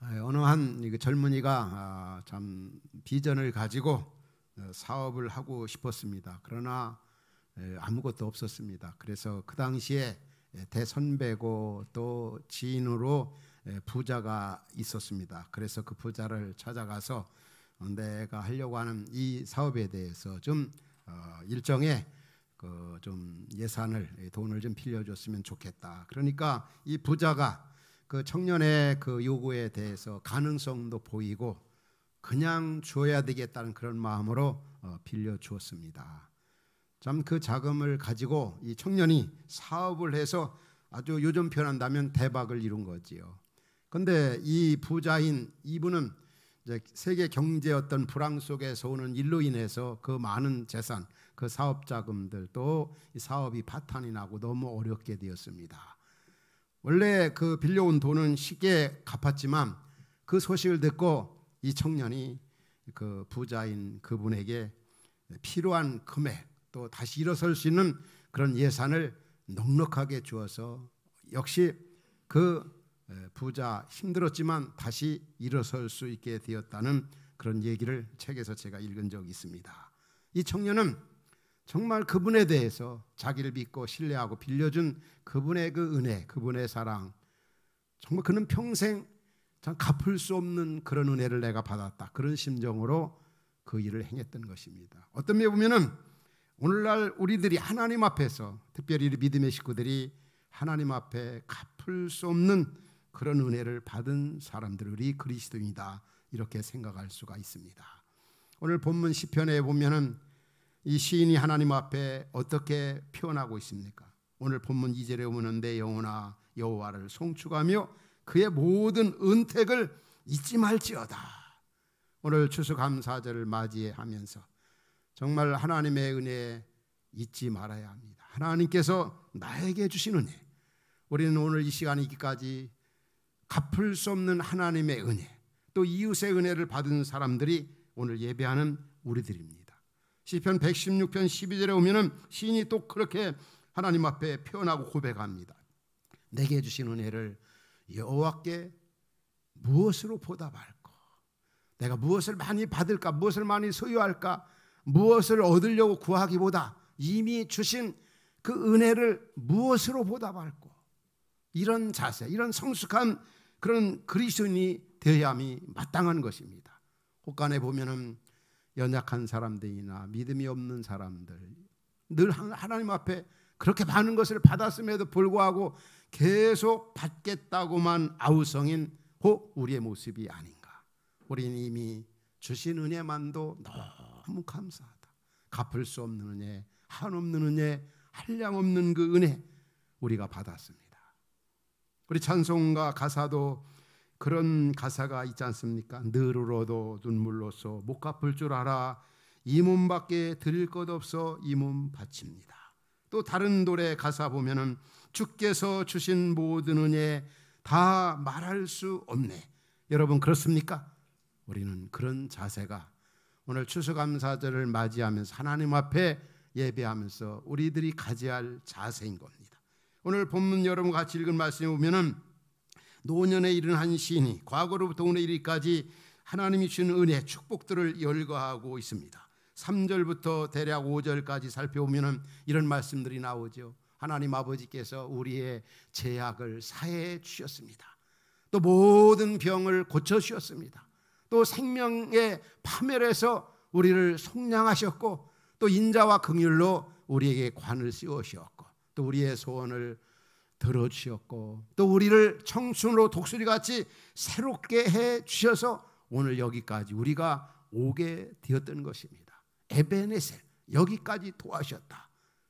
어느 한 젊은이가 참 비전을 가지고 사업을 하고 싶었습니다. 그러나 아무것도 없었습니다. 그래서 그 당시에 대선배고 또 지인으로 부자가 있었습니다. 그래서 그 부자를 찾아가서 내가 하려고 하는 이 사업에 대해서 좀 일정의 좀 예산을 돈을 좀 빌려줬으면 좋겠다. 그러니까 이 부자가 그 청년의 그 요구에 대해서 가능성도 보이고 그냥 줘야 되겠다는 그런 마음으로 빌려 주었습니다. 참 그 자금을 가지고 이 청년이 사업을 해서 아주 요즘 표현한다면 대박을 이룬 거지요. 그런데 이 부자인 이분은 이제 세계 경제 어떤 불황 속에서 오는 일로 인해서 그 많은 재산, 그 사업 자금들 또 이 사업이 파탄이 나고 너무 어렵게 되었습니다. 원래 그 빌려온 돈은 쉽게 갚았지만 그 소식을 듣고 이 청년이 그 부자인 그분에게 필요한 금액 또 다시 일어설 수 있는 그런 예산을 넉넉하게 주어서 역시 그 부자 힘들었지만 다시 일어설 수 있게 되었다는 그런 얘기를 책에서 제가 읽은 적이 있습니다. 이 청년은 정말 그분에 대해서 자기를 믿고 신뢰하고 빌려준 그분의 그 은혜, 그분의 사랑, 정말 그는 평생 참 갚을 수 없는 그런 은혜를 내가 받았다. 그런 심정으로 그 일을 행했던 것입니다. 어떤 면에 보면은 오늘날 우리들이 하나님 앞에서 특별히 믿음의 식구들이 하나님 앞에 갚을 수 없는 그런 은혜를 받은 사람들이 그리스도인이다. 이렇게 생각할 수가 있습니다. 오늘 본문 시편에 보면은 이 시인이 하나님 앞에 어떻게 표현하고 있습니까? 오늘 본문 2절에 보면 내 영혼아 여호와를 송축하며 그의 모든 은택을 잊지 말지어다. 오늘 추수감사절을 맞이하면서 정말 하나님의 은혜 잊지 말아야 합니다. 하나님께서 나에게 주신 은혜, 우리는 오늘 이 시간에 있기까지 갚을 수 없는 하나님의 은혜, 또 이웃의 은혜를 받은 사람들이 오늘 예배하는 우리들입니다. 시편 116편 12절에 오면은 시인이 또 그렇게 하나님 앞에 표현하고 고백합니다. 내게 주신 은혜를 여호와께 무엇으로 보답할까? 내가 무엇을 많이 받을까? 무엇을 많이 소유할까? 무엇을 얻으려고 구하기보다 이미 주신 그 은혜를 무엇으로 보답할까? 이런 자세, 이런 성숙한 그런 그리스도인이 되어야함이 마땅한 것입니다. 혹간에 보면은 연약한 사람들이나 믿음이 없는 사람들 늘 하나님 앞에 그렇게 많은 것을 받았음에도 불구하고 계속 받겠다고만 아우성인 우리의 모습이 아닌가. 우리는 이미 주신 은혜만도 너무 감사하다. 갚을 수 없는 은혜, 한없는 은혜, 한량 없는 그 은혜 우리가 받았습니다. 우리 찬송가 가사도 그런 가사가 있지 않습니까? 늘 울어도 눈물로써 못 갚을 줄 알아 이 몸밖에 드릴 것 없어 이 몸 바칩니다. 또 다른 노래 가사 보면은 주께서 주신 모든 은혜 다 말할 수 없네. 여러분 그렇습니까? 우리는 그런 자세가 오늘 추수감사절을 맞이하면서 하나님 앞에 예배하면서 우리들이 가져야 할 자세인 겁니다. 오늘 본문 여러분 같이 읽은 말씀에 보면은 노년에 이른 한 시인이 과거로부터 오늘 이르기까지 하나님이 주신 은혜, 축복들을 열거하고 있습니다. 3절부터 대략 5절까지 살펴보면 이런 말씀들이 나오죠. 하나님 아버지께서 우리의 죄악을 사해 주셨습니다. 또 모든 병을 고쳐 주셨습니다. 또 생명의 파멸에서 우리를 속량하셨고 또 인자와 긍휼로 우리에게 관을 씌우셨고 또 우리의 소원을 들어주셨고 또 우리를 청춘으로 독수리같이 새롭게 해주셔서 오늘 여기까지 우리가 오게 되었던 것입니다. 에베네셀, 여기까지 도와주셨다.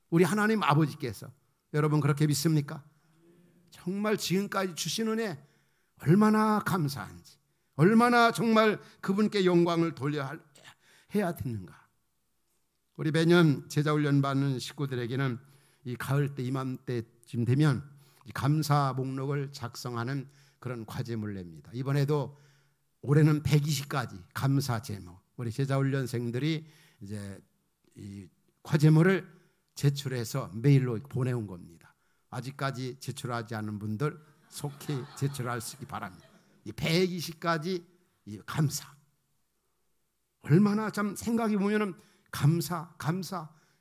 우리 하나님 아버지께서. 여러분 그렇게 믿습니까? 정말 지금까지 주신 은혜 얼마나 감사한지, 얼마나 정말 그분께 영광을 돌려야 되는가. 우리 매년 제자훈련 받는 식구들에게는 이 가을 때 이맘때쯤 되면 감사 목록을 작성하는 그런 과제물을 냅니다. 이번에도 올해는 120가지 감사 제목, 우리 제자훈련생들이 이제 이 과제물을 제출해서 메일로 보내온 겁니다. 아직까지 제출하지 않은 분들 속히 제출하시기 바랍니다. 이 120가지 이 감사. 얼마나 참 생각해 보면은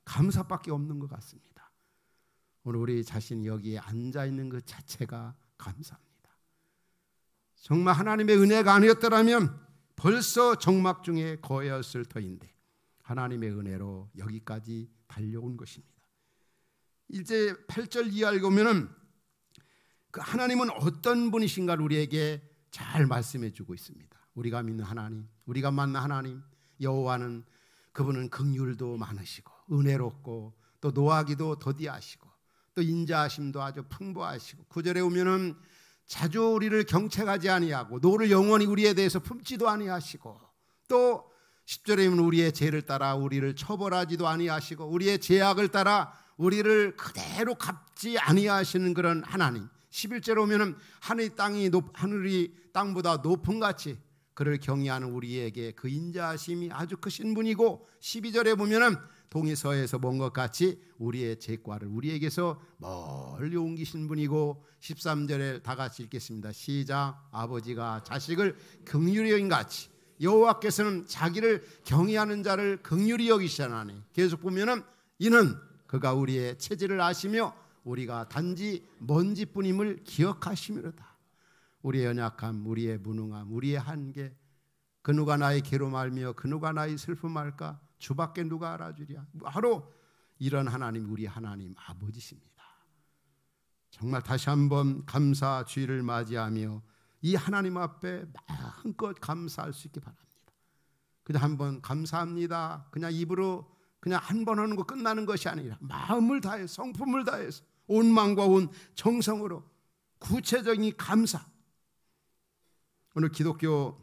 감사밖에 없는 것 같습니다. 오늘 우리 자신이 여기에 앉아 있는 것 자체가 감사합니다. 정말 하나님의 은혜가 아니었더라면 벌써 정막 중에 거였을 터인데 하나님의 은혜로 여기까지 달려온 것입니다. 이제 8절 이하를 보면은 그 하나님은 어떤 분이신가를 우리에게 잘 말씀해 주고 있습니다. 우리가 믿는 하나님, 우리가 만난 하나님 여호와는 그분은 긍휼도 많으시고 은혜롭고 또 노하기도 더디하시고 또 인자하심도 아주 풍부하시고 9절에 오면은 자주 우리를 경책하지 아니하고 노를 영원히 우리에 대해서 품지도 아니하시고 또 10절에 보면 우리의 죄를 따라 우리를 처벌하지도 아니하시고 우리의 죄악을 따라 우리를 그대로 갚지 아니하시는 그런 하나님. 11절에 오면은 하늘이 땅보다 높은 같이 그를 경외하는 우리에게 그 인자하심이 아주 크신 분이고 12절에 보면은 동에서에서 먼 것 같이 우리의 죄과를 우리에게서 멀리 옮기신 분이고 13절에 다 같이 읽겠습니다. 시작. 아버지가 자식을 긍휼히 여긴 같이 여호와께서는 자기를 경외하는 자를 긍휼히 여기시나니 계속 보면은 이는 그가 우리의 체질을 아시며 우리가 단지 먼지뿐임을 기억하시미로다. 우리의 연약함, 우리의 무능함, 우리의 한계, 그 누가 나의 괴로움 알며 그 누가 나의 슬픔 알까? 주밖에 누가 알아주랴. 바로 이런 하나님, 우리 하나님 아버지십니다. 정말 다시 한번 감사 주일을 맞이하며 이 하나님 앞에 마음껏 감사할 수 있기 바랍니다. 그냥 한번 감사합니다 그냥 입으로 그냥 한 번 하는 거 끝나는 것이 아니라 마음을 다해서 성품을 다해서 온 마음과 온 정성으로 구체적인 감사. 오늘 기독교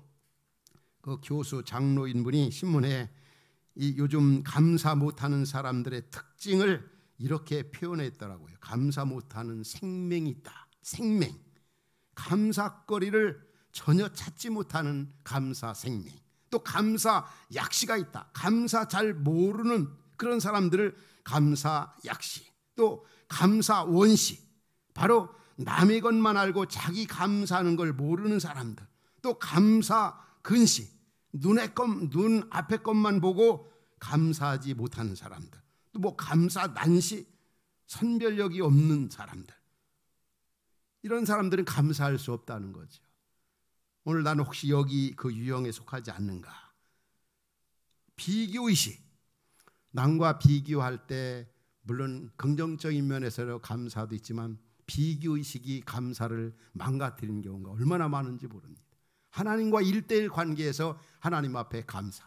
그 교수 장로인 분이 신문에 이 요즘 감사 못하는 사람들의 특징을 이렇게 표현했더라고요. 감사 못하는 생명이 있다. 생명. 감사거리를 전혀 찾지 못하는 감사 생명. 또 감사 약시가 있다. 감사 잘 모르는 그런 사람들을 감사 약시. 또 감사 원시. 바로 남의 것만 알고 자기 감사하는 걸 모르는 사람들. 또 감사 근시. 눈 앞에 것만 보고 감사하지 못하는 사람들. 또 뭐 감사 난시. 선별력이 없는 사람들. 이런 사람들은 감사할 수 없다는 거죠. 오늘 나는 혹시 여기 그 유형에 속하지 않는가? 비교의식. 남과 비교할 때 물론 긍정적인 면에서 감사도 있지만 비교의식이 감사를 망가뜨리는 경우가 얼마나 많은지 모릅니다. 하나님과 1:1 관계에서 하나님 앞에 감사.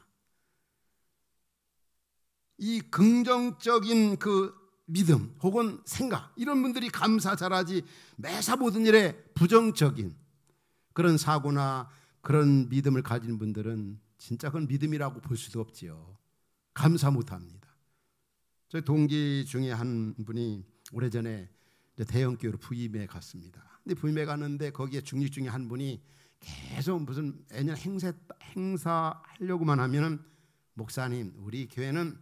이 긍정적인 그 믿음 혹은 생각, 이런 분들이 감사 잘하지 매사 모든 일에 부정적인 그런 사고나 그런 믿음을 가진 분들은 진짜 그건 믿음이라고 볼 수도 없지요. 감사 못합니다. 저희 동기 중에 한 분이 오래전에 대형교회로 부임해 갔습니다. 근데 부임해 갔는데 거기에 중직 중에 한 분이 계속 무슨 매년 행사 하려고만 하면은 목사님, 우리 교회는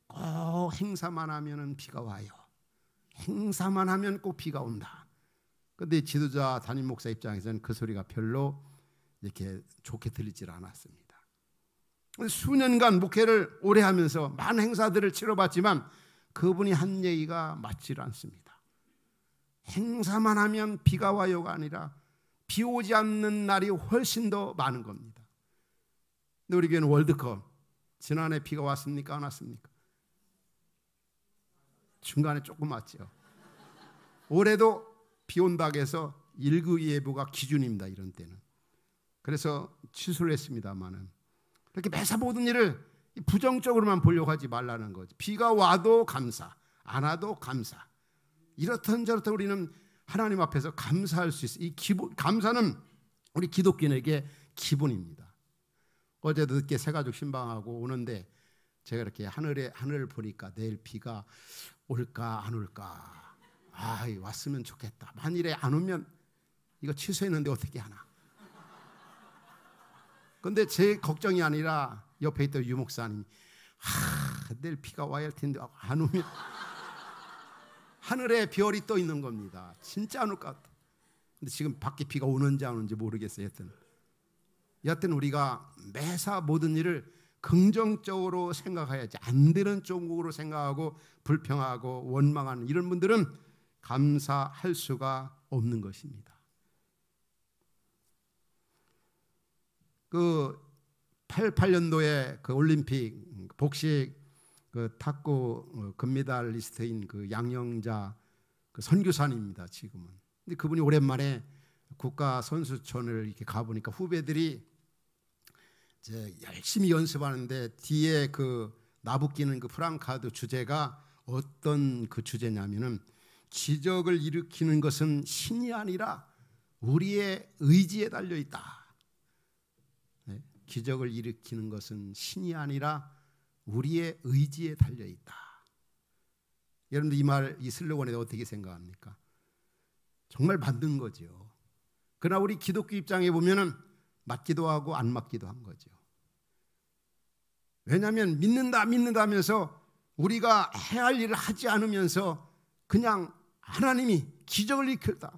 꼭 행사만 하면은 비가 와요. 행사만 하면 꼭 비가 온다. 그런데 지도자 담임 목사 입장에서는 그 소리가 별로 이렇게 좋게 들리질 않았습니다. 수년간 목회를 오래 하면서 많은 행사들을 치러봤지만 그분이 한 얘기가 맞질 않습니다. 행사만 하면 비가 와요가 아니라 비 오지 않는 날이 훨씬 더 많은 겁니다. 근데 우리 교회는 월드컵 지난해 비가 왔습니까? 안 왔습니까? 중간에 조금 왔죠. 올해도 비 온다고 해서 1급 예보가 기준입니다. 이런 때는. 그래서 취소를 했습니다만은 그렇게 매사 모든 일을 부정적으로만 보려고 하지 말라는 거죠. 비가 와도 감사, 안 와도 감사. 이렇든 저렇든 우리는 하나님 앞에서 감사할 수 있어요. 이 기본, 감사는 우리 기독교인에게 기본입니다. 어제도 늦게 새가족 신방하고 오는데 제가 이렇게 하늘을 보니까 내일 비가 올까 안 올까. 왔으면 좋겠다. 만일에 안 오면 이거 취소했는데 어떻게 하나. 그런데 제 걱정이 아니라 옆에 있던 유 목사님이 내일 비가 와야 할 텐데 안 오면 하늘에 별이 떠 있는 겁니다. 진짜 안 올 것 같아. 근데 지금 밖에 비가 오는지 안 오는지 모르겠어요. 여하튼 우리가 매사 모든 일을 긍정적으로 생각해야지, 안 되는 쪽으로 생각하고 불평하고 원망하는 이런 분들은 감사할 수가 없는 것입니다. 그 88년도에 그 올림픽 복식 그 탁구 금메달리스트인 그 양영자 그 선교사님입니다. 지금은. 근데 그분이 오랜만에 국가 선수촌을 이렇게 가보니까 후배들이 이제 열심히 연습하는데 뒤에 그 나부끼는 그 프랑카드 주제가 어떤 그 주제냐면은 기적을 일으키는 것은 신이 아니라 우리의 의지에 달려 있다. 네? 기적을 일으키는 것은 신이 아니라 우리의 의지에 달려 있다. 여러분들 이 말, 이 슬로건에 어떻게 생각합니까? 정말 맞는 거죠. 그러나 우리 기독교 입장에 보면은 맞기도 하고 안 맞기도 한 거죠. 왜냐하면 믿는다 하면서 우리가 해야 할 일을 하지 않으면서 그냥 하나님이 기적을 일으켰다,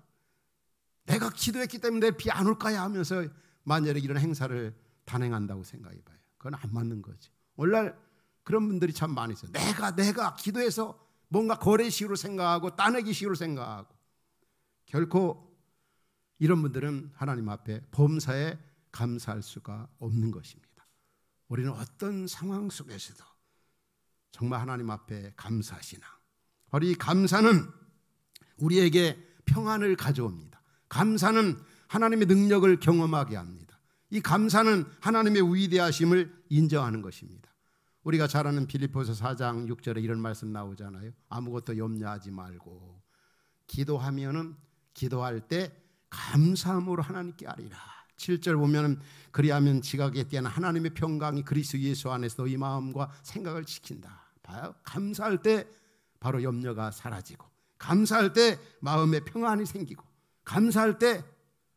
내가 기도했기 때문에 내 비 안 올까야 하면서 만약에 이런 행사를 단행한다고 생각해 봐요. 그건 안 맞는 거죠. 오늘날 그런 분들이 참 많이 있어요. 내가 기도해서 뭔가 거래식으로 생각하고 따내기식으로 생각하고, 결코 이런 분들은 하나님 앞에 범사에 감사할 수가 없는 것입니다. 우리는 어떤 상황 속에서도 정말 하나님 앞에 감사하시나, 바로 이 감사는 우리에게 평안을 가져옵니다. 감사는 하나님의 능력을 경험하게 합니다. 이 감사는 하나님의 위대하심을 인정하는 것입니다. 우리가 잘 아는 빌립보서 4장 6절에 이런 말씀 나오잖아요. 아무것도 염려하지 말고 기도하면은 기도할 때 감사함으로 하나님께 아리라. 7절 보면은 그리하면 지각에 대한 하나님의 평강이 그리스도 예수 안에서 너희 마음과 생각을 지킨다. 봐요. 감사할 때 바로 염려가 사라지고, 감사할 때 마음의 평안이 생기고, 감사할 때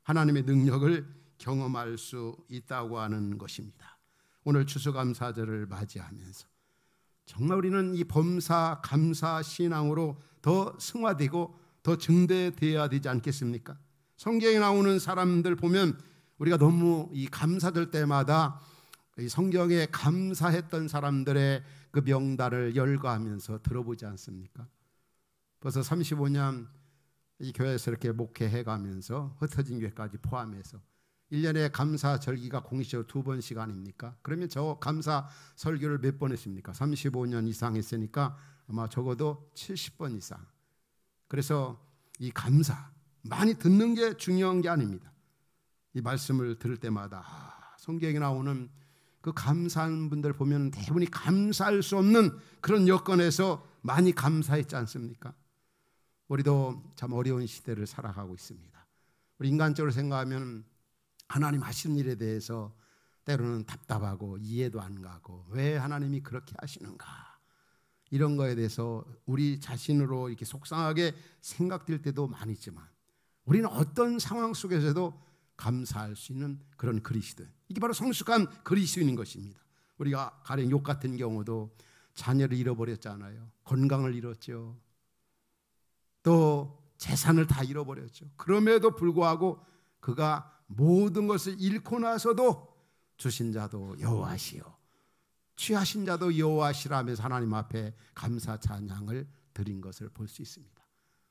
하나님의 능력을 경험할 수 있다고 하는 것입니다. 오늘 추수감사절을 맞이하면서 정말 우리는 이 범사 감사 신앙으로 더 승화되고 더 증대되어야 되지 않겠습니까? 성경에 나오는 사람들 보면 우리가 너무 이 감사절 때마다 이 성경에 감사했던 사람들의 그 명단을 열거하면서 들어보지 않습니까? 벌써 35년 이 교회에서 이렇게 목회해 가면서 흩어진 교회까지 포함해서 1년에 감사 절기가 공식적으로 2번씩 아닙니까? 그러면 저 감사 설교를 몇 번 했습니까? 35년 이상 했으니까 아마 적어도 70번 이상. 그래서 이 감사 많이 듣는 게 중요한 게 아닙니다. 이 말씀을 들을 때마다 성경에 나오는 그 감사하는 분들 보면 대부분이 감사할 수 없는 그런 여건에서 많이 감사했지 않습니까? 우리도 참 어려운 시대를 살아가고 있습니다. 우리 인간적으로 생각하면 하나님 하시는 일에 대해서 때로는 답답하고 이해도 안 가고, 왜 하나님이 그렇게 하시는가, 이런 거에 대해서 우리 자신으로 이렇게 속상하게 생각될 때도 많이 있지만, 우리는 어떤 상황 속에서도 감사할 수 있는 그런 그리스도인, 이게 바로 성숙한 그리스도인인 것입니다. 우리가 가령 욥 같은 경우도 자녀를 잃어버렸잖아요. 건강을 잃었죠. 또 재산을 다 잃어버렸죠. 그럼에도 불구하고 그가 모든 것을 잃고 나서도 주신 자도 여호와시요 취하신 자도 여호와시라면서 하나님 앞에 감사 찬양을 드린 것을 볼 수 있습니다.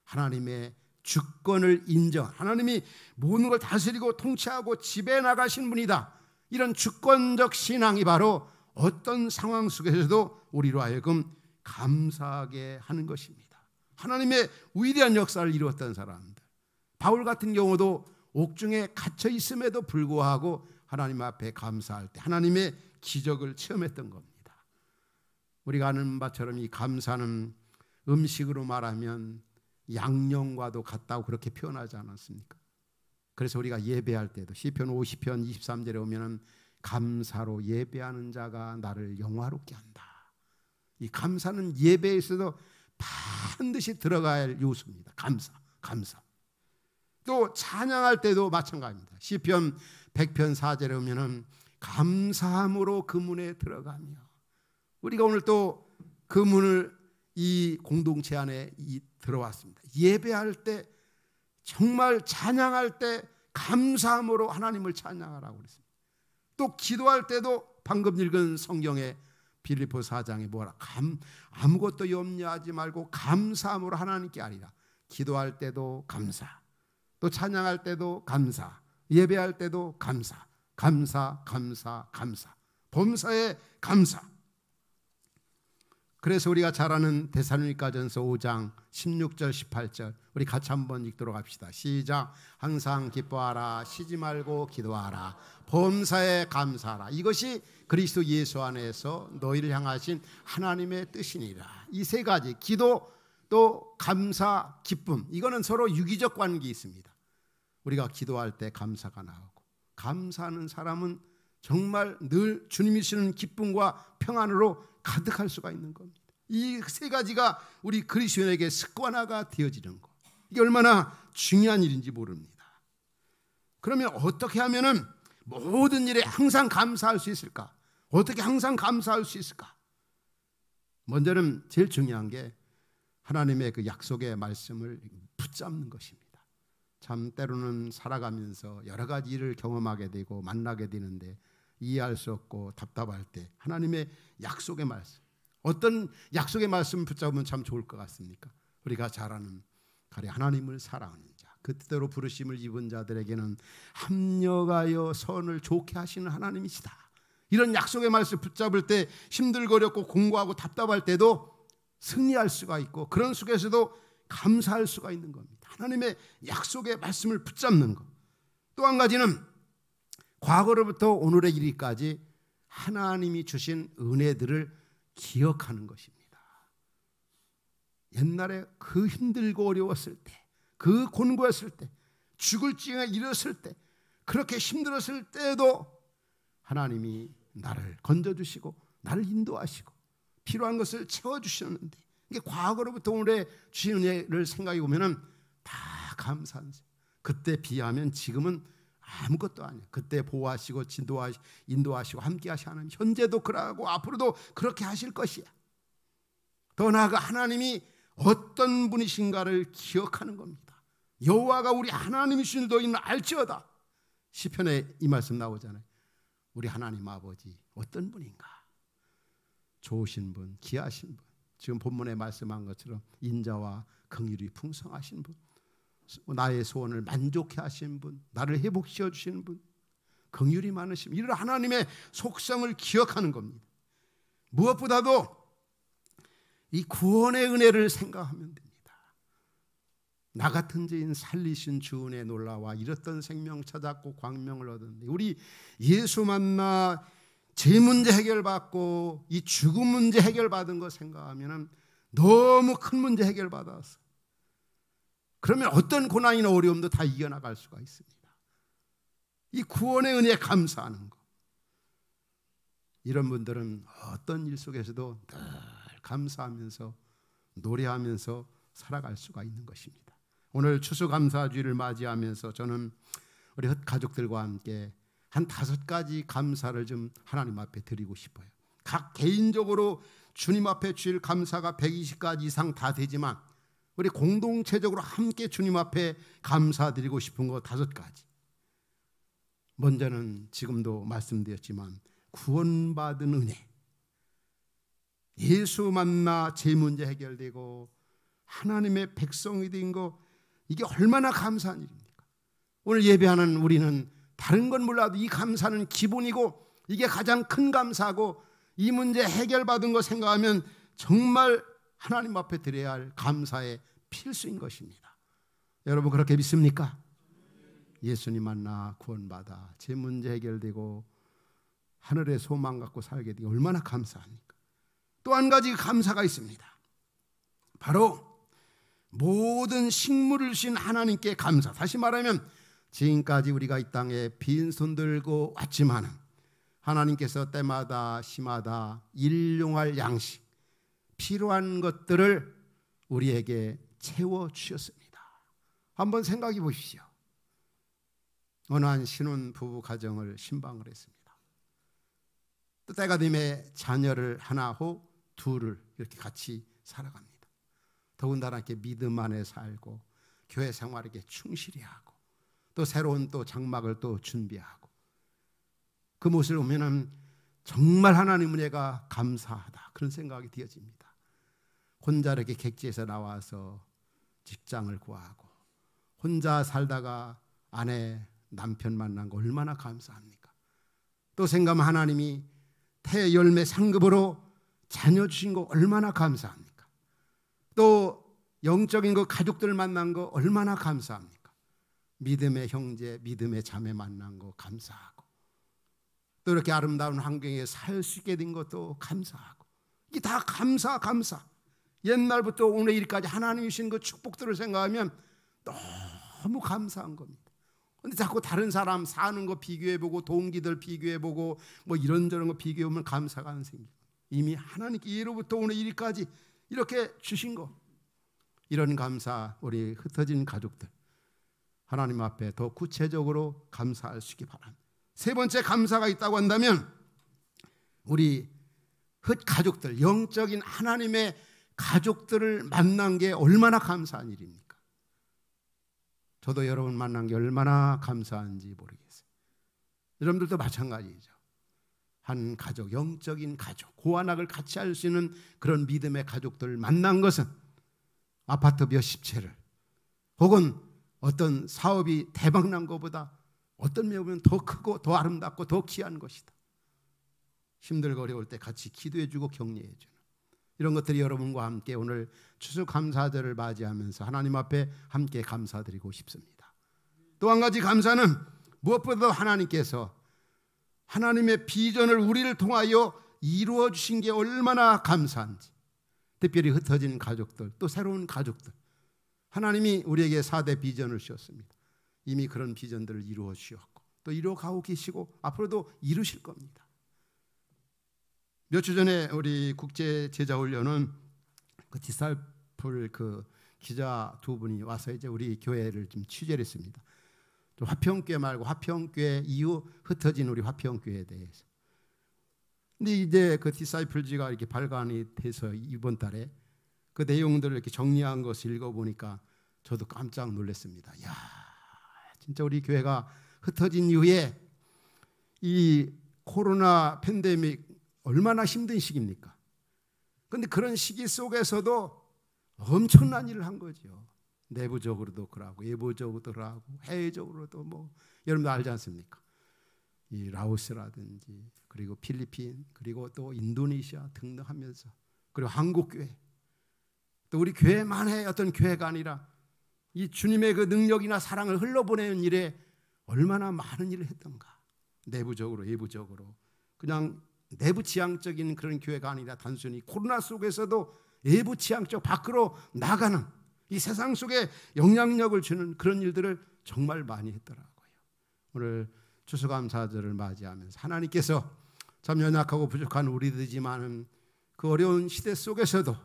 하나님의 주권을 인정, 하나님이 모든 걸 다스리고 통치하고 지배해 나가신 분이다, 이런 주권적 신앙이 바로 어떤 상황 속에서도 우리로 하여금 감사하게 하는 것입니다. 하나님의 위대한 역사를 이루었던 사람들, 바울 같은 경우도 옥중에 갇혀 있음에도 불구하고 하나님 앞에 감사할 때 하나님의 기적을 체험했던 겁니다. 우리가 아는 바처럼 이 감사는 음식으로 말하면 양념과도 같다고 그렇게 표현하지 않았습니까? 그래서 우리가 예배할 때도 시편 50편 23절에 오면은 감사로 예배하는 자가 나를 영화롭게 한다. 이 감사는 예배에서도 반드시 들어가야 할 요소입니다. 감사. 또 찬양할 때도 마찬가지입니다. 시편 100편 4절에 오면은 감사함으로 그 문에 들어가며, 우리가 오늘 또 그 문을 이 공동체 안에 들어왔습니다. 예배할 때 정말 찬양할 때 감사함으로 하나님을 찬양하라고 그랬습니다. 또 기도할 때도 방금 읽은 성경에 빌립보 4장에 뭐라 아무것도 염려하지 말고 감사함으로 하나님께 아리라. 기도할 때도 감사, 또 찬양할 때도 감사, 예배할 때도 감사, 감사, 감사, 감사, 범사에 감사. 그래서 우리가 잘 아는 데살로니가전서 5장 16절 18절 우리 같이 한번 읽도록 합시다. 시작. 항상 기뻐하라, 쉬지 말고 기도하라, 범사에 감사하라. 이것이 그리스도 예수 안에서 너희를 향하신 하나님의 뜻이니라. 이 세 가지, 기도, 또 감사, 기쁨, 이거는 서로 유기적 관계가 있습니다. 우리가 기도할 때 감사가 나오고, 감사하는 사람은 정말 늘 주님이 주시는 기쁨과 평안으로 가득할 수가 있는 겁니다. 이 세 가지가 우리 그리스도인에게 습관화가 되어지는 것, 이게 얼마나 중요한 일인지 모릅니다. 그러면 어떻게 하면은 모든 일에 항상 감사할 수 있을까? 어떻게 항상 감사할 수 있을까? 먼저는 제일 중요한 게 하나님의 그 약속의 말씀을 붙잡는 것입니다. 참 때로는 살아가면서 여러 가지 일을 경험하게 되고 만나게 되는데 이해할 수 없고 답답할 때 하나님의 약속의 말씀, 어떤 약속의 말씀을 붙잡으면 참 좋을 것 같습니까? 우리가 잘 아는 가령 하나님을 사랑하는 자, 그 뜻대로 부르심을 입은 자들에게는 합력하여 선을 좋게 하시는 하나님이시다. 이런 약속의 말씀을 붙잡을 때 힘들거렸고 공고하고 답답할 때도 승리할 수가 있고, 그런 속에서도 감사할 수가 있는 겁니다. 하나님의 약속의 말씀을 붙잡는 것. 또 한 가지는 과거로부터 오늘의 이르기까지 하나님이 주신 은혜들을 기억하는 것입니다. 옛날에 그 힘들고 어려웠을 때, 그 곤고했을 때, 죽을 징에 이르렀을 때, 그렇게 힘들었을 때도 하나님이 나를 건져주시고 나를 인도하시고 필요한 것을 채워주셨는데, 이게 과거로부터 오늘의 주신 은혜를 생각해 보면 다 감사한 세. 그때 비하면 지금은 아무것도 아니에요. 그때 보호하시고 인도하시고 함께 하시 하나님, 현재도 그러고 앞으로도 그렇게 하실 것이야. 더 나아가 하나님이 어떤 분이신가를 기억하는 겁니다. 여호와가 우리 하나님이신 너희는 알지어다. 시편에 이 말씀 나오잖아요. 우리 하나님 아버지 어떤 분인가? 좋으신 분, 귀하신 분, 지금 본문에 말씀한 것처럼 인자와 긍휼이 풍성하신 분, 나의 소원을 만족해 하시는 분, 나를 회복시켜 주시는 분, 긍휼이 많으신 분, 이런 하나님의 속성을 기억하는 겁니다. 무엇보다도 이 구원의 은혜를 생각하면 됩니다. 나 같은 죄인 살리신 주 은혜 놀라와 잃었던 생명 찾았고 광명을 얻었는데, 우리 예수 만나 죄 문제 해결받고 이 죽음 문제 해결받은 거 생각하면 너무 큰 문제 해결받았어. 그러면 어떤 고난이나 어려움도 다 이겨나갈 수가 있습니다. 이 구원의 은혜에 감사하는 것, 이런 분들은 어떤 일 속에서도 늘 감사하면서 노래하면서 살아갈 수가 있는 것입니다. 오늘 추수감사주의를 맞이하면서 저는 우리 가족들과 함께 한 5가지 감사를 좀 하나님 앞에 드리고 싶어요. 각 개인적으로 주님 앞에 주일 감사가 120가지 이상 다 되지만 우리 공동체적으로 함께 주님 앞에 감사드리고 싶은 거 5가지. 먼저는 지금도 말씀드렸지만 구원받은 은혜, 예수 만나 죄 문제 해결되고 하나님의 백성이 된 거, 이게 얼마나 감사한 일입니까? 오늘 예배하는 우리는 다른 건 몰라도 이 감사는 기본이고 이게 가장 큰 감사고, 이 문제 해결받은 거 생각하면 정말 하나님 앞에 드려야 할 감사의 필수인 것입니다. 여러분 그렇게 믿습니까? 예수님 만나 구원받아 제 문제 해결되고 하늘의 소망 갖고 살게 되고 얼마나 감사합니까? 또 한 가지 감사가 있습니다. 바로 모든 식물을 주신 하나님께 감사. 다시 말하면 지금까지 우리가 이 땅에 빈손 들고 왔지만 하나님께서 때마다 시마다 일용할 양식, 필요한 것들을 우리에게 채워주셨습니다. 한번 생각해 보십시오. 어느 한 신혼부부 가정을 신방을 했습니다. 또 때가 되면 자녀를 하나 혹 둘을 이렇게 같이 살아갑니다. 더군다나 이렇게 믿음 안에 살고 교회 생활에게 충실히 하고 또 새로운 또 장막을 또 준비하고 그 모습을 보면은 정말 하나님 은혜가 감사하다 그런 생각이 되어집니다. 혼자 이렇게 객지에서 나와서 직장을 구하고 혼자 살다가 아내 남편 만난 거 얼마나 감사합니까? 또 생각하면 하나님이 태열매 상급으로 자녀 주신 거 얼마나 감사합니까? 또 영적인 그 가족들 만난 거 얼마나 감사합니까? 믿음의 형제, 믿음의 자매 만난 거 감사하고 또 이렇게 아름다운 환경에 살 수 있게 된 것도 감사하고 이게 다 감사. 옛날부터 오늘 일까지 하나님이 주신 그 축복들을 생각하면 너무 감사한 겁니다. 근데 자꾸 다른 사람 사는 거 비교해보고 동기들 비교해보고 뭐 이런저런 거 비교해보면 감사가 안 생겨요. 이미 하나님께 예로부터 오늘 일까지 이렇게 주신 거 이런 감사 우리 흩어진 가족들 하나님 앞에 더 구체적으로 감사할 수 있기 바랍니다. 세 번째 감사가 있다고 한다면 우리 흩가족들 영적인 하나님의 가족들을 만난 게 얼마나 감사한 일입니까? 저도 여러분 만난 게 얼마나 감사한지 모르겠어요. 여러분들도 마찬가지죠. 한 가족, 영적인 가족, 고환학을 같이 할 수 있는 그런 믿음의 가족들을 만난 것은 아파트 몇십 채를 혹은 어떤 사업이 대박난 것보다 어떤 면에는 더 크고 더 아름답고 더 귀한 것이다. 힘들고 어려울 때 같이 기도해주고 격려해주는 이런 것들이 여러분과 함께 오늘 추수감사절을 맞이하면서 하나님 앞에 함께 감사드리고 싶습니다. 또 한 가지 감사는 무엇보다도 하나님께서 하나님의 비전을 우리를 통하여 이루어 주신 게 얼마나 감사한지 특별히 흩어진 가족들 또 새로운 가족들 하나님이 우리에게 4대 비전을 주셨습니다. 이미 그런 비전들을 이루어 주셨고 또 이루어가고 계시고 앞으로도 이루실 겁니다. 몇 주 전에 우리 국제 제자 훈련은 그 디사이플 그 기자 두 분이 와서 이제 우리 교회를 좀 취재를 했습니다. 좀 화평교회 말고 화평교회 이후 흩어진 우리 화평교회에 대해서. 근데 이제 그 디사이플지가 이렇게 발간이 돼서 이번 달에 그 내용들을 이렇게 정리한 것을 읽어보니까 저도 깜짝 놀랐습니다. 야, 진짜 우리 교회가 흩어진 이후에 이 코로나 팬데믹 얼마나 힘든 시기입니까? 그런데 그런 시기 속에서도 엄청난 일을 한 거죠. 내부적으로도 그러고 외부적으로도 그러고 해외적으로도 뭐 여러분도 알지 않습니까? 이 라오스라든지 그리고 필리핀 그리고 또 인도네시아 등등하면서 그리고 한국교회 또 우리 교회만의 어떤 교회가 아니라 이 주님의 그 능력이나 사랑을 흘러보내는 일에 얼마나 많은 일을 했던가. 내부적으로 외부적으로 그냥 내부 지향적인 그런 교회가 아니라 단순히 코로나 속에서도 외부 지향적 밖으로 나가는 이 세상 속에 영향력을 주는 그런 일들을 정말 많이 했더라고요. 오늘 추수감사절을 맞이하면서 하나님께서 참 연약하고 부족한 우리들이지만은 그 어려운 시대 속에서도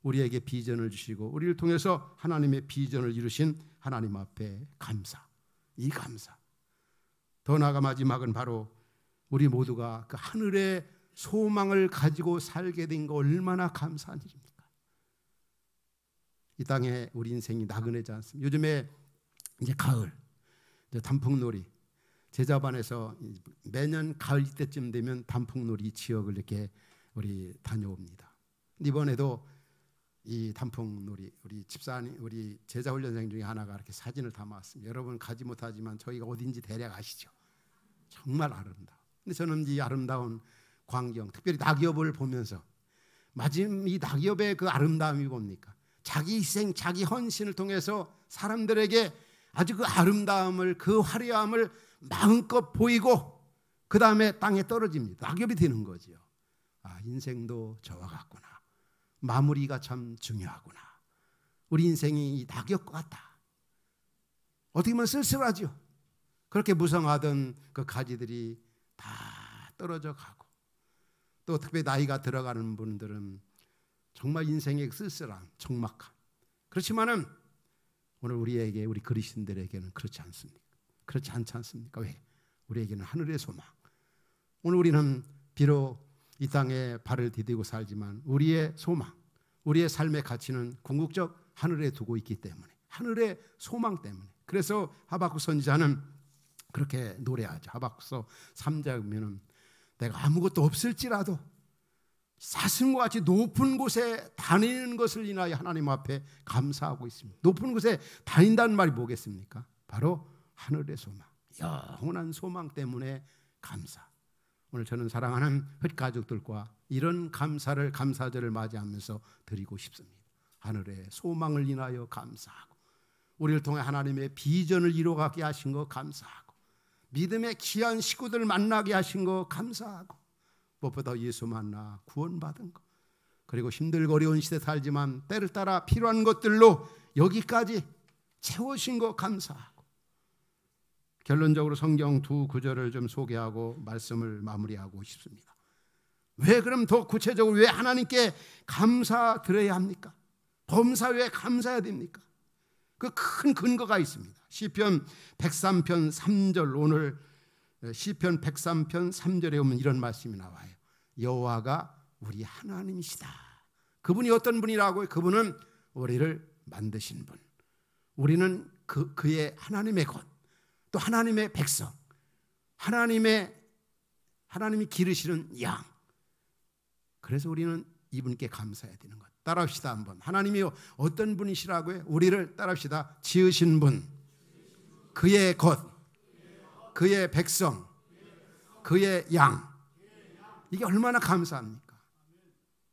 우리에게 비전을 주시고 우리를 통해서 하나님의 비전을 이루신 하나님 앞에 감사, 이 감사. 더 나아가 마지막은 바로 우리 모두가 그 하늘의 소망을 가지고 살게 된 거 얼마나 감사한 일입니까? 이 땅에 우리 인생이 나그네지 않습니까? 요즘에 이제 가을, 이제 단풍놀이, 제자반에서 매년 가을 이때쯤 되면 단풍놀이 지역을 이렇게 우리 다녀옵니다. 이번에도 이 단풍놀이 우리 집사님, 우리 제자훈련생 중에 하나가 이렇게 사진을 담아왔습니다. 여러분 가지 못하지만 저희가 어딘지 대략 아시죠? 정말 아름다워. 근데 저는 이 아름다운 광경, 특별히 낙엽을 보면서 마침 이 낙엽의 그 아름다움이 뭡니까? 자기 희생, 자기 헌신을 통해서 사람들에게 아주 그 아름다움을, 그 화려함을 마음껏 보이고 그 다음에 땅에 떨어집니다. 낙엽이 되는 거죠. 아, 인생도 저와 같구나. 마무리가 참 중요하구나. 우리 인생이 이 낙엽과 같다. 어떻게 보면 쓸쓸하죠. 그렇게 무성하던 그 가지들이 다 떨어져 가고 또 특별히 나이가 들어가는 분들은 정말 인생의 쓸쓸함, 적막함. 그렇지만은 오늘 우리에게, 우리 그리스도인들에게는 그렇지 않습니까? 그렇지 않지 않습니까? 왜? 우리에게는 하늘의 소망. 오늘 우리는 비록 이 땅에 발을 디디고 살지만 우리의 소망, 우리의 삶의 가치는 궁극적 하늘에 두고 있기 때문에 하늘의 소망 때문에. 그래서 하박국 선지자는 그렇게 노래하죠. 하박국서 3장에 보면은 내가 아무것도 없을지라도 사슴과 같이 높은 곳에 다니는 것을 인하여 하나님 앞에 감사하고 있습니다. 높은 곳에 다닌다는 말이 뭐겠습니까? 바로 하늘의 소망, 영원한 소망 때문에 감사. 오늘 저는 사랑하는 흩가족들과 이런 감사절을 맞이하면서 드리고 싶습니다. 하늘의 소망을 인하여 감사하고, 우리를 통해 하나님의 비전을 이루어가게 하신 거 감사하고, 믿음의 귀한 식구들 만나게 하신 거 감사하고, 무엇보다 예수 만나 구원받은 거, 그리고 힘들고 어려운 시대 살지만 때를 따라 필요한 것들로 여기까지 채우신 거 감사하고, 결론적으로 성경 두 구절을 좀 소개하고 말씀을 마무리하고 싶습니다. 왜 그럼 더 구체적으로 왜 하나님께 감사드려야 합니까? 범사 왜 감사해야 됩니까? 그 큰 근거가 있습니다. 시편 103편 3절, 오늘 시편 103편 3절에 보면 이런 말씀이 나와요. 여호와가 우리 하나님이시다. 그분이 어떤 분이라고요? 그분은 우리를 만드신 분. 우리는 그의 하나님의 것, 또 하나님의 백성, 하나님이 기르시는 양. 그래서 우리는 이분께 감사해야 되는 것. 따라합시다 한번. 하나님이 어떤 분이시라고요? 우리를 따라합시다. 지으신 분, 그의 것, 그의 백성, 그의 양. 이게 얼마나 감사합니까?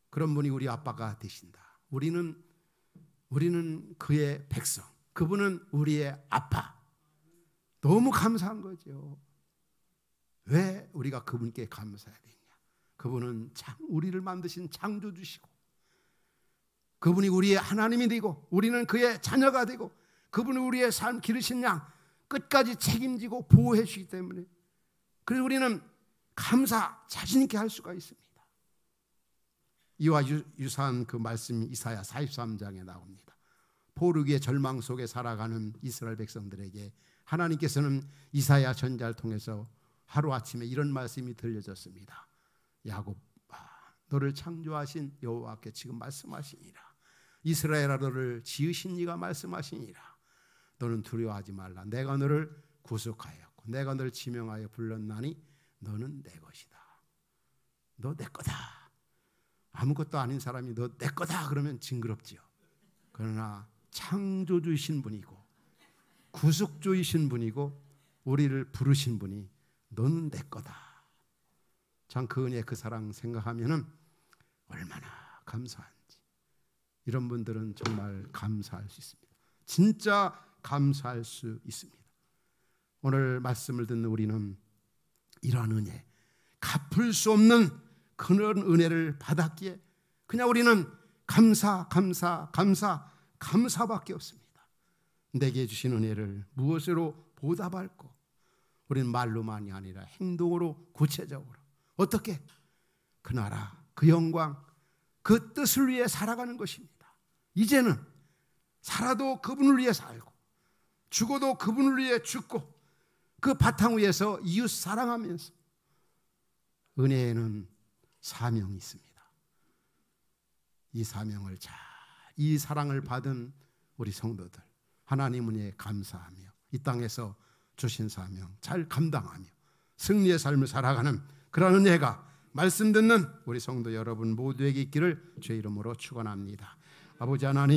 그런 분이 우리 아빠가 되신다. 우리는 그의 백성, 그분은 우리의 아빠. 너무 감사한 거죠. 왜 우리가 그분께 감사해야 되냐? 그분은 우리를 만드신 창조주시고, 그분이 우리의 하나님이 되고, 우리는 그의 자녀가 되고, 그분이 우리의 삶 기르신 양 끝까지 책임지고 보호해 주시기 때문에, 그래서 우리는 감사 자신 있게 할 수가 있습니다. 이와 유사한 그 말씀이 이사야 43장에 나옵니다. 포르기의 절망 속에 살아가는 이스라엘 백성들에게 하나님께서는 이사야 선지자를 통해서 하루아침에 이런 말씀이 들려졌습니다. 야곱아, 너를 창조하신 여호와께 지금 말씀하시니라. 이스라엘아, 너를 지으신 이가 말씀하시니라. 너는 두려워하지 말라. 내가 너를 구속하였고 내가 너를 지명하여 불렀나니 너는 내 것이다. 너 내 거다. 아무것도 아닌 사람이 너 내 거다 그러면 징그럽지요. 그러나 창조주이신 분이고 구속주이신 분이고 우리를 부르신 분이 너는 내 거다. 참 그 은혜, 그 사랑 생각하면은 얼마나 감사한지. 이런 분들은 정말 감사할 수 있습니다. 진짜 감사할 수 있습니다. 오늘 말씀을 듣는 우리는 이러한 은혜, 갚을 수 없는 그런 은혜를 받았기에 그냥 우리는 감사밖에 없습니다. 내게 주신 은혜를 무엇으로 보답할까? 우리는 말로만이 아니라 행동으로, 구체적으로 어떻게 그 나라, 그 영광, 그 뜻을 위해 살아가는 것입니다. 이제는 살아도 그분을 위해 살고 죽어도 그분을 위해 죽고 그 바탕 위에서 이웃 사랑하면서, 은혜에는 사명이 있습니다. 이 사명을 이 사랑을 받은 우리 성도들, 하나님 은혜에 감사하며 이 땅에서 주신 사명 잘 감당하며 승리의 삶을 살아가는 그런 은혜가 말씀 듣는 우리 성도 여러분 모두에게 있기를 주의 이름으로 축원합니다. 아버지 하나님,